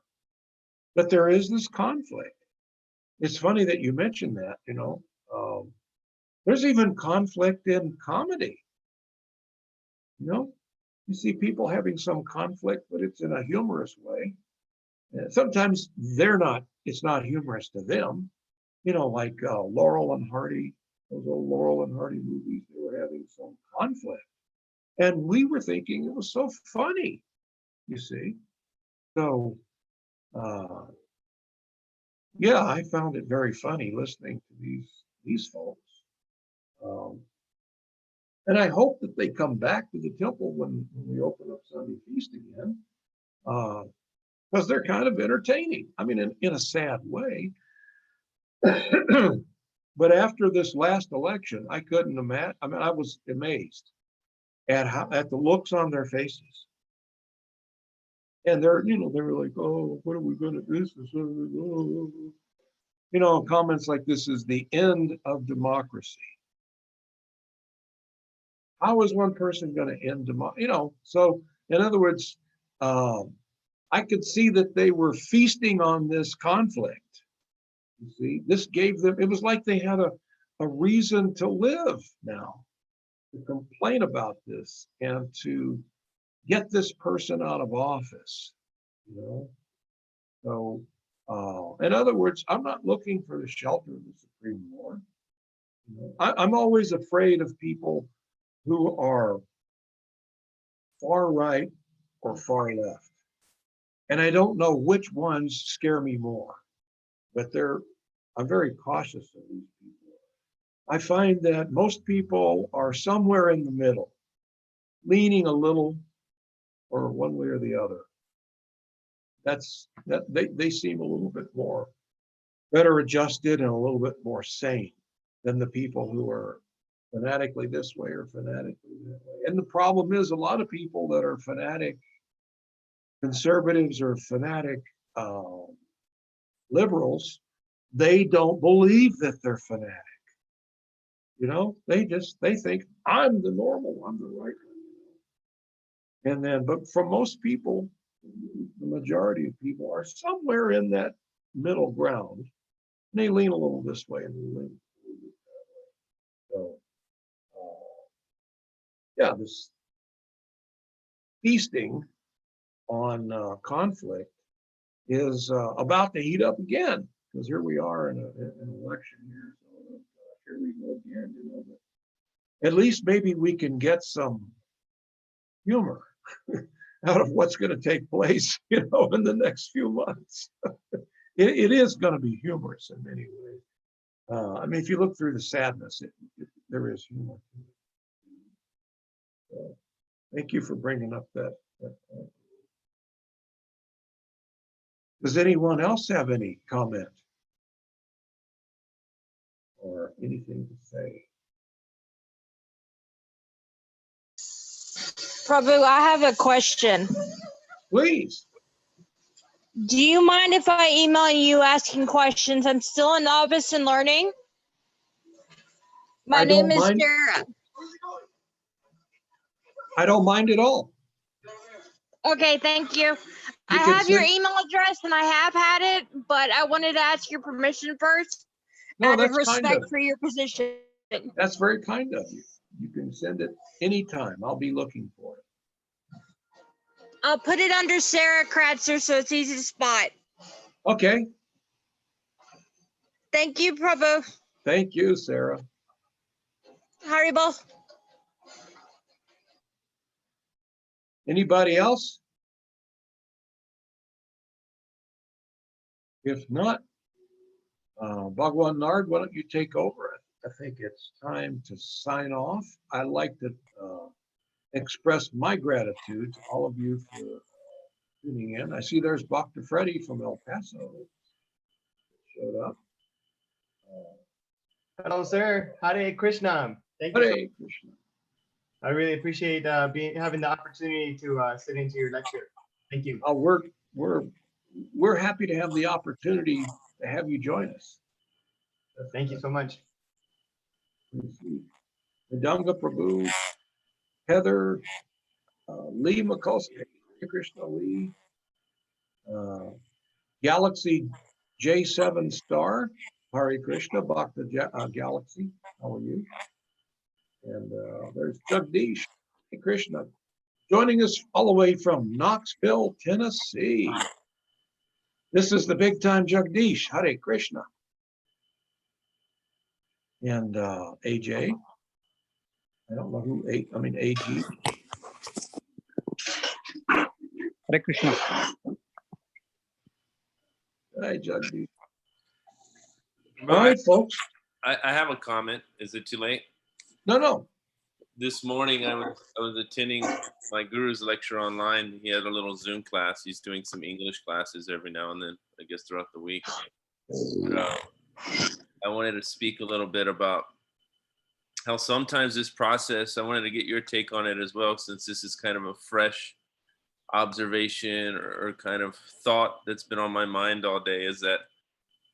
But there is this conflict. It's funny that you mentioned that, you know. There's even conflict in comedy. You know, you see people having some conflict, but it's in a humorous way. And sometimes it's not humorous to them. You know, like Laurel and Hardy, those old Laurel and Hardy movies, they were having some conflict. And we were thinking it was so funny, you see. So, yeah, I found it very funny listening to these folks. And I hope that they come back to the temple when we open up Sunday Feast again, because they're kind of entertaining. I mean, in a sad way. But after this last election, I couldn't imagine. I mean, I was amazed at the looks on their faces. And they were like, "Oh, what are we going to do? This is, you know, comments like this is the end of democracy." How is one person going to end democracy? You know, so in other words, I could see that they were feasting on this conflict. You see, this gave them, it was like they had a reason to live now, to complain about this and to get this person out of office, you know. So, in other words, I'm not looking for the shelter of the Supreme Lord. You know, I'm always afraid of people who are far right or far left. And I don't know which ones scare me more, but I'm very cautious of these people. I find that most people are somewhere in the middle, leaning a little or one way or the other. They seem a little bit more better adjusted and a little bit more sane than the people who are fanatically this way or fanatically that way. And the problem is a lot of people that are fanatic conservatives or fanatic liberals, they don't believe that they're fanatic. You know, they think I'm the normal, I'm the right one. And then, but for most people, the majority of people are somewhere in that middle ground. And they lean a little this way and they lean a little bit that way. So, yeah, this feasting on conflict is about to heat up again, because here we are in an election here. So here we go again. You know, but at least maybe we can get some humor out of what's going to take place, you know, in the next few months. It is going to be humorous in many ways. I mean, if you look through the sadness, there is humor to it. So, thank you for bringing up that point. Does anyone else have any comment or anything to say? Prabhu, I have a question. Please. Do you mind if I email you asking questions? I'm still a novice in learning. My name is Sarah. I don't mind at all. Okay, thank you. I have your email address and I have had it, but I wanted to ask your permission first. No, out of that's respect kind of, for your position. that's very kind of you. You can send it anytime. I'll be looking for it. I'll put it under Sarah Kratzer so it's easy to spot. Okay. Thank you, Prabhu. Thank you, Sarah. Haribol. Anybody else? If not, Bhagwan Nard, why don't you take over it? I think it's time to sign off. I'd like to express my gratitude to all of you for tuning in. I see there's Dr. Freddie from El Paso showed up. Hello, sir. Hare Krishna. Thank you. Hare Krishna. I really appreciate having the opportunity to sit into your lecture. Thank you. We're happy to have the opportunity to have you join us. Thank you so much. Madanga Prabhu, Heather, Lee McCulsky, Krishna Lee, Galaxy J7 Star, Hare Krishna, Bhakta Galaxy, how are you? And there's Jagdish, Hare Krishna, joining us all the way from Knoxville, Tennessee. This is the big time Jagdish, Hare Krishna. And AJ, I don't know who, AG. Hare Krishna. Hi, Jagdish. All right, folks. I have a comment. Is it too late? No. This morning I was attending my guru's lecture online. He had a little Zoom class. He's doing some English classes every now and then, I guess throughout the week. I wanted to speak a little bit about how sometimes this process, I wanted to get your take on it as well, since this is kind of a fresh observation or kind of thought that's been on my mind all day, is that,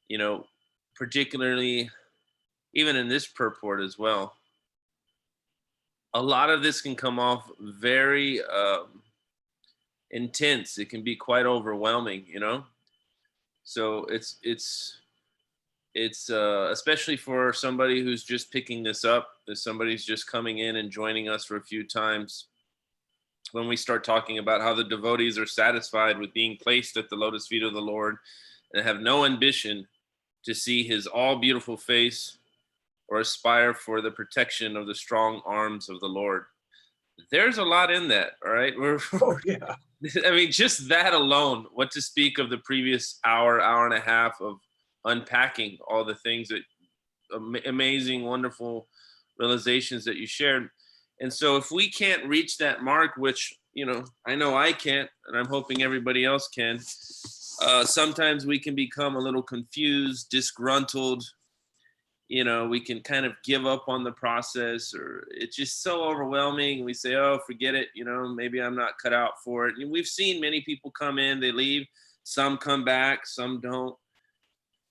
you know, particularly even in this purport as well, a lot of this can come off very intense. It can be quite overwhelming, you know? So it's especially for somebody who's just picking this up, if somebody's just coming in and joining us for a few times, when we start talking about how the devotees are satisfied with being placed at the lotus feet of the Lord and have no ambition to see his all beautiful face or aspire for the protection of the strong arms of the Lord. There's a lot in that, all right? Oh, yeah. I mean, just that alone, what to speak of the previous hour and a half of unpacking all the things that amazing, wonderful realizations that you shared. And so if we can't reach that mark, which, you know I can't, and I'm hoping everybody else can, sometimes we can become a little confused, disgruntled. You know, we can kind of give up on the process, or it's just so overwhelming. We say, oh, forget it. You know, maybe I'm not cut out for it. And we've seen many people come in, they leave, some come back, some don't.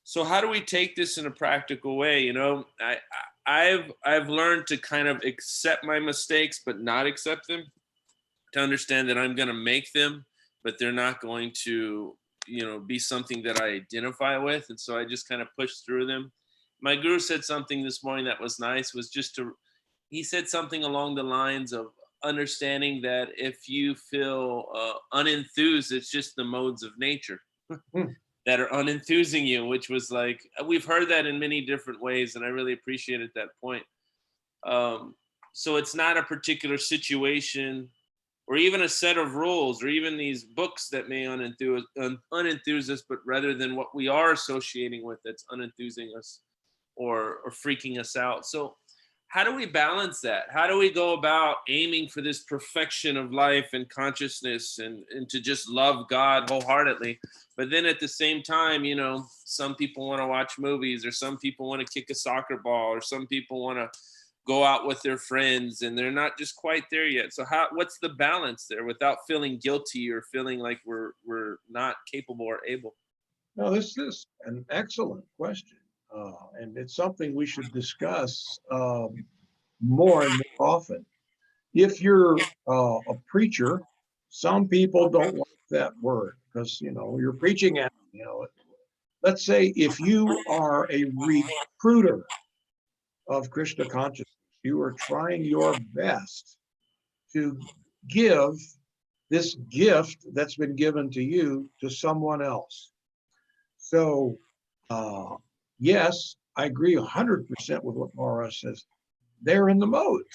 So how do we take this in a practical way? You know, I've learned to kind of accept my mistakes, but not accept them, to understand that I'm going to make them, but they're not going to, you know, be something that I identify with. And so I just kind of push through them. My guru said something this morning that was nice, he said something along the lines of understanding that if you feel unenthused, it's just the modes of nature that are unenthusing you, which was like, we've heard that in many different ways. And I really appreciated that point. So it's not a particular situation or even a set of rules or even these books that may unenthuse us, but rather than what we are associating with that's unenthusing us or freaking us out. So how do we balance that? How do we go about aiming for this perfection of life and consciousness and to just love God wholeheartedly? But then at the same time, you know, some people want to watch movies, or some people want to kick a soccer ball, or some people want to go out with their friends, and they're not just quite there yet. So what's the balance there without feeling guilty or feeling like we're not capable or able? No, this is an excellent question. And it's something we should discuss more and more often. If you're a preacher, some people don't like that word because, you know, you're preaching at, you know, let's say if you are a recruiter of Krishna consciousness, you are trying your best to give this gift that's been given to you to someone else. So yes, I agree 100% with what Mara says. They're in the modes.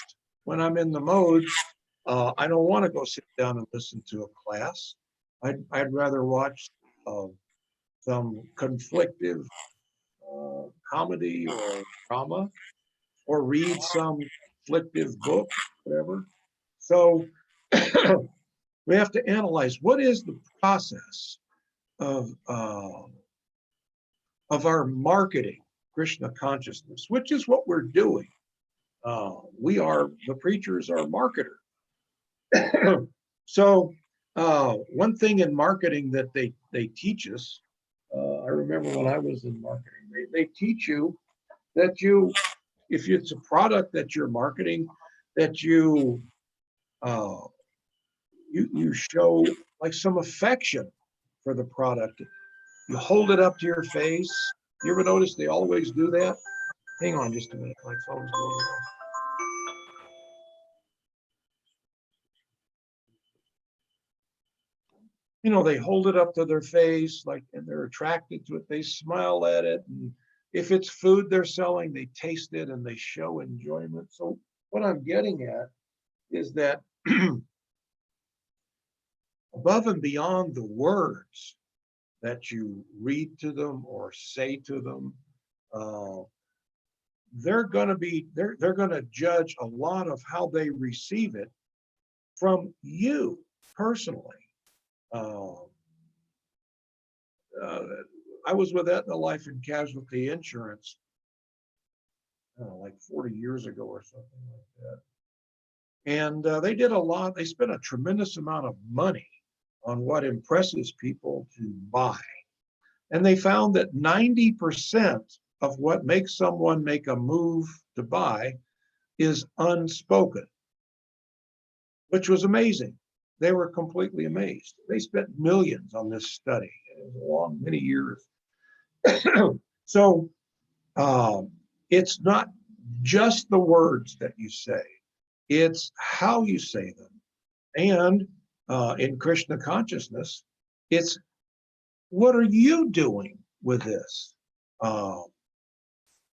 When I'm in the modes, I don't want to go sit down and listen to a class. I'd rather watch some conflictive comedy or drama, or read some conflictive book, whatever. So we have to analyze what is the process of our marketing Krishna consciousness, which is what we're doing. The preachers are marketers. So one thing in marketing that they teach us, I remember when I was in marketing, they teach you that if it's a product that you're marketing, that you show like some affection for the product. You hold it up to your face. You ever notice they always do that? Hang on just a minute, my phone's going off. You know, they hold it up to their face, like, and they're attracted to it. They smile at it. And if it's food they're selling, they taste it and they show enjoyment. So what I'm getting at is that above and beyond the words that you read to them or say to them, they're going to judge a lot of how they receive it from you personally. I was with Aetna Life and Casualty Insurance, like 40 years ago or something like that. And they did a lot. They spent a tremendous amount of money on what impresses people to buy. And they found that 90% of what makes someone make a move to buy is unspoken, which was amazing. They were completely amazed. They spent millions on this study. It was a long, many years. So it's not just the words that you say, it's how you say them. And in Krishna consciousness, it's what are you doing with this?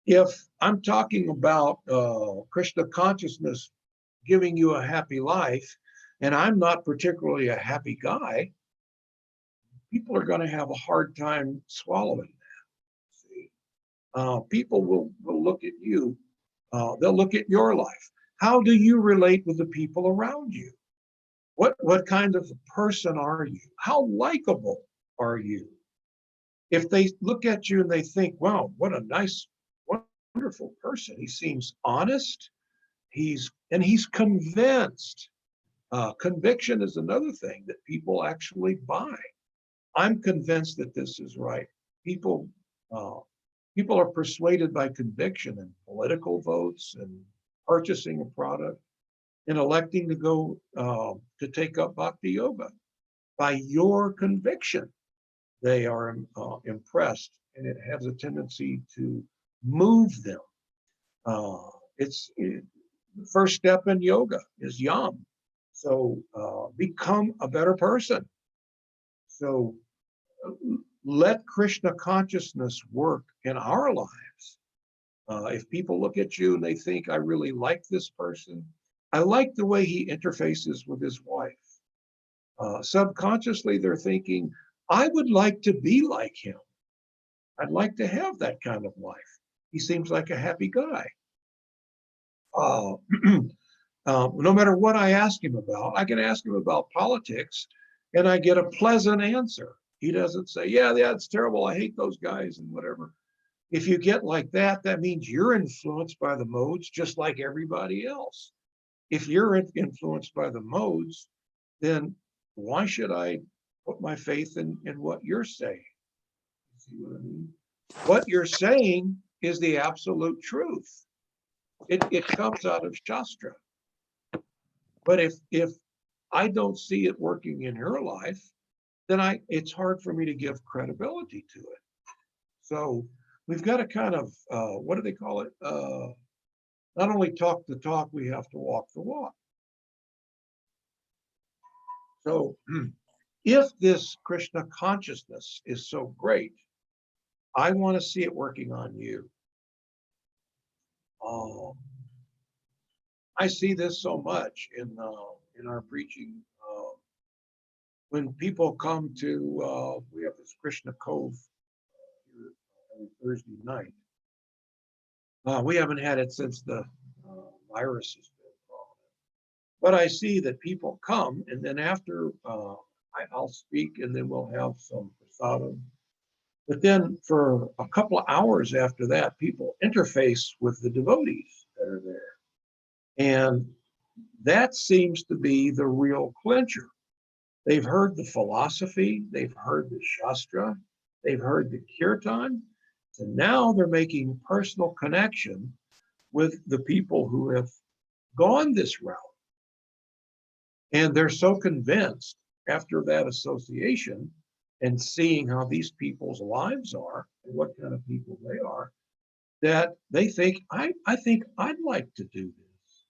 If I'm talking about Krishna consciousness giving you a happy life, and I'm not particularly a happy guy, people are going to have a hard time swallowing that. See, people will look at you. They'll look at your life. How do you relate with the people around you? What kind of person are you? How likable are you? If they look at you and they think, wow, what a nice, wonderful person. He seems honest. He's convinced. Conviction is another thing that people actually buy. I'm convinced that this is right. People are persuaded by conviction in political votes and purchasing a product and electing to go to take up bhakti yoga. By your conviction, they are impressed, and it has a tendency to move them. The first step in yoga is yam. So become a better person. So let Krishna consciousness work in our lives. If people look at you and they think, I really like this person, I like the way he interfaces with his wife. Subconsciously, they're thinking, I would like to be like him. I'd like to have that kind of life. He seems like a happy guy. No matter what I ask him about, I can ask him about politics and I get a pleasant answer. He doesn't say, yeah, it's terrible. I hate those guys and whatever. If you get like that, that means you're influenced by the modes just like everybody else. If you're influenced by the modes, then why should I put my faith in what you're saying? You see what I mean? What you're saying is the absolute truth. It comes out of Shastra. But if I don't see it working in your life, then it's hard for me to give credibility to it. So we've got to kind of, what do they call it? Not only talk the talk, we have to walk the walk. So if this Krishna consciousness is so great, I want to see it working on you. I see this so much in our preaching. When people come to, we have this Krishna Cove here every Thursday night. We haven't had it since the virus has been prominent. But I see that people come, and then after I'll speak, and then we'll have some prasadam. But then for a couple of hours after that, people interface with the devotees that are there. And that seems to be the real clincher. They've heard the philosophy, they've heard the Shastra, they've heard the Kirtan, and now they're making personal connection with the people who have gone this route. And they're so convinced after that association and seeing how these people's lives are and what kind of people they are, that they think, I think I'd like to do this.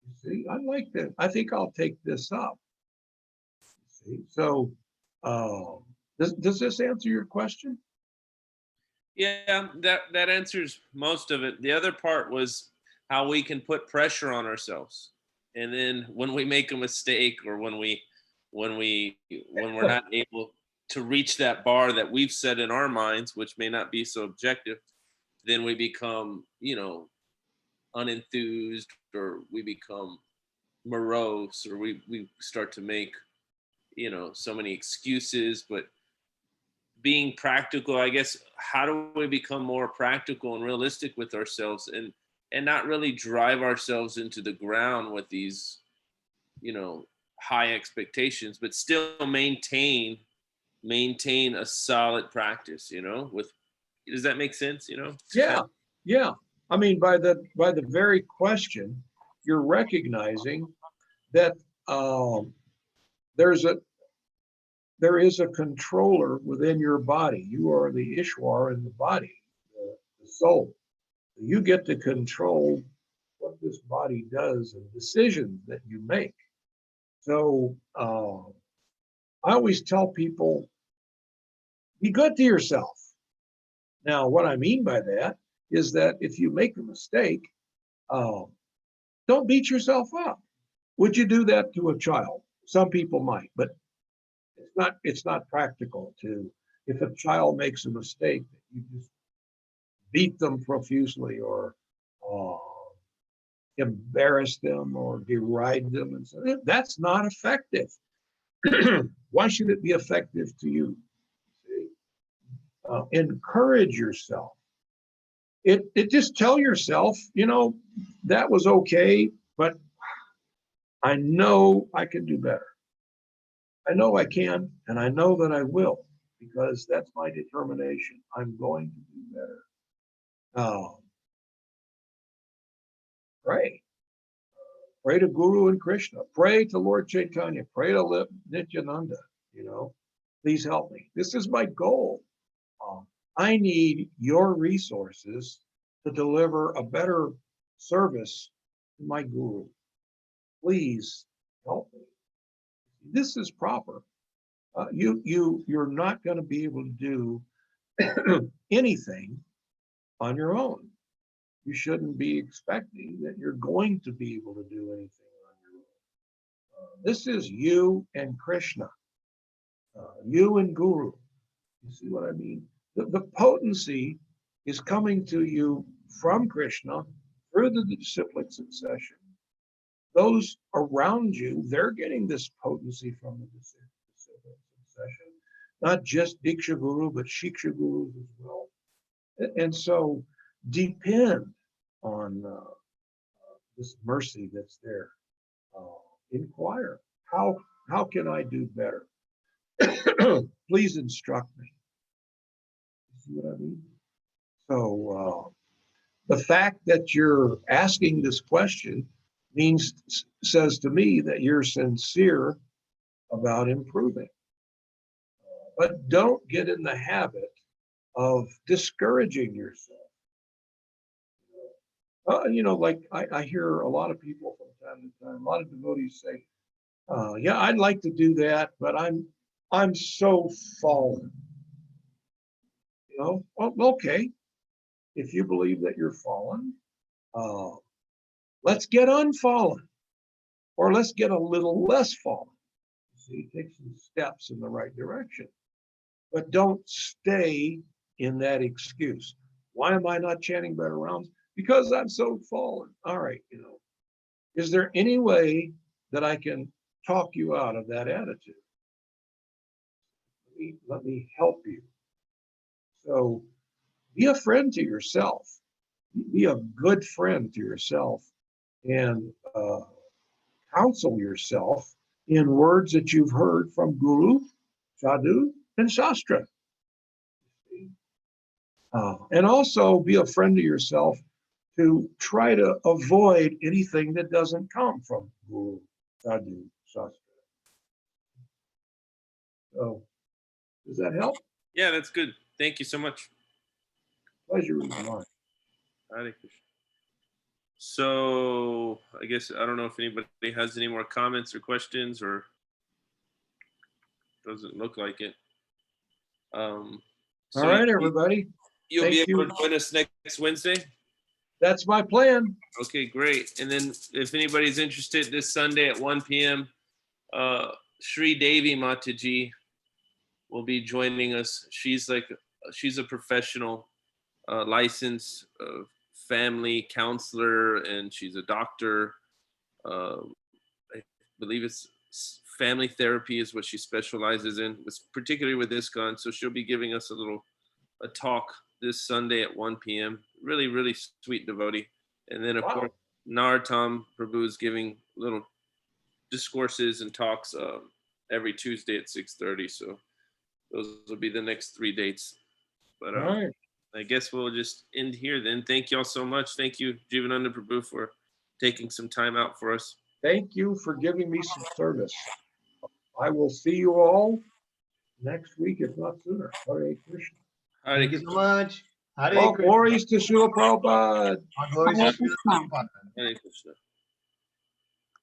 You see, I'd like to, I think I'll take this up. You see? So does this answer your question? Yeah, that answers most of it. The other part was how we can put pressure on ourselves. And then when we make a mistake, or when we're not able to reach that bar that we've set in our minds, which may not be so objective, then we become, unenthused, or we become morose, or we start to make, so many excuses. But being practical, I guess, how do we become more practical and realistic with ourselves, and not really drive ourselves into the ground with these, high expectations, but still maintain a solid practice, with, does that make sense? Yeah. I mean, by the very question, you're recognizing that there is a controller within your body. You are the Ishwar in the body, the soul. You get to control what this body does and decisions that you make. So I always tell people, be good to yourself. Now, what I mean by that is that if you make a mistake, don't beat yourself up. Would you do that to a child? Some people might, but it's not practical to, if a child makes a mistake, you just beat them profusely, or embarrass them, or deride them, and so that's not effective. Why should it be effective to you? Encourage yourself. It just tell yourself, that was okay, but I know I can do better. I know I can, and I know that I will, because that's my determination. I'm going to do better. Pray. Pray to Guru and Krishna. Pray to Lord Chaitanya. Pray to Nityananda. Please help me. This is my goal. I need your resources to deliver a better service to my Guru. Please help me. This is proper. You're not going to be able to do anything on your own. You shouldn't be expecting that you're going to be able to do anything on your own. This is you and Krishna, you and Guru. You see what I mean? The potency is coming to you from Krishna through the disciplic succession. Those around you, they're getting this potency from the disciplic succession, not just Diksha Guru, but Shiksha Gurus as well. And so depend on this mercy that's there. Inquire, how can I do better? Please instruct me. See what I mean? So the fact that you're asking this question says to me that you're sincere about improving. But don't get in the habit of discouraging yourself. Like I hear a lot of people from time to time, a lot of devotees say, yeah, I'd like to do that, but I'm so fallen. You know, well, okay, if you believe that you're fallen, let's get unfallen, or let's get a little less fallen. See, take some steps in the right direction, but don't stay in that excuse. Why am I not chanting better rounds? Because I'm so fallen. All right, you know, is there any way that I can talk you out of that attitude? Let me help you. So be a friend to yourself. Be a good friend to yourself, and counsel yourself in words that you've heard from Guru, Sadhu, and Shastra. And also be a friend to yourself to try to avoid anything that doesn't come from Guru, Sadhu, Shastra. So, does that help? Yeah, that's good. Thank you so much. Pleasure is mine. Hare Krishna. So I guess I don't know if anybody has any more comments or questions, or doesn't look like it. So All right, everybody. You'll be Thank able you. to join us next Wednesday. That's my plan. Okay, great. And then if anybody's interested, this Sunday at 1 p.m., Sri Devi Mataji will be joining us. She's a professional, licensed family counselor, and she's a doctor. I believe it's family therapy is what she specializes in, particularly with ISKCON. So she'll be giving us a talk this Sunday at 1 p.m. Really, really sweet devotee. And then, of course, Narottam Prabhu is giving little discourses and talks every Tuesday at 6:30. So those will be the next 3 dates. But All right. I guess we'll just end here then. Thank you all so much. Thank you, Jivananda Prabhu, for taking some time out for us. Thank you for giving me some service. I will see you all next week, if not sooner. Hare Krishna. Hare Thank you so much. Hare All Krishna. glories to Srila Prabhupada. All glories to Hare Srila Krishna. Prabhupada. Hare Krishna.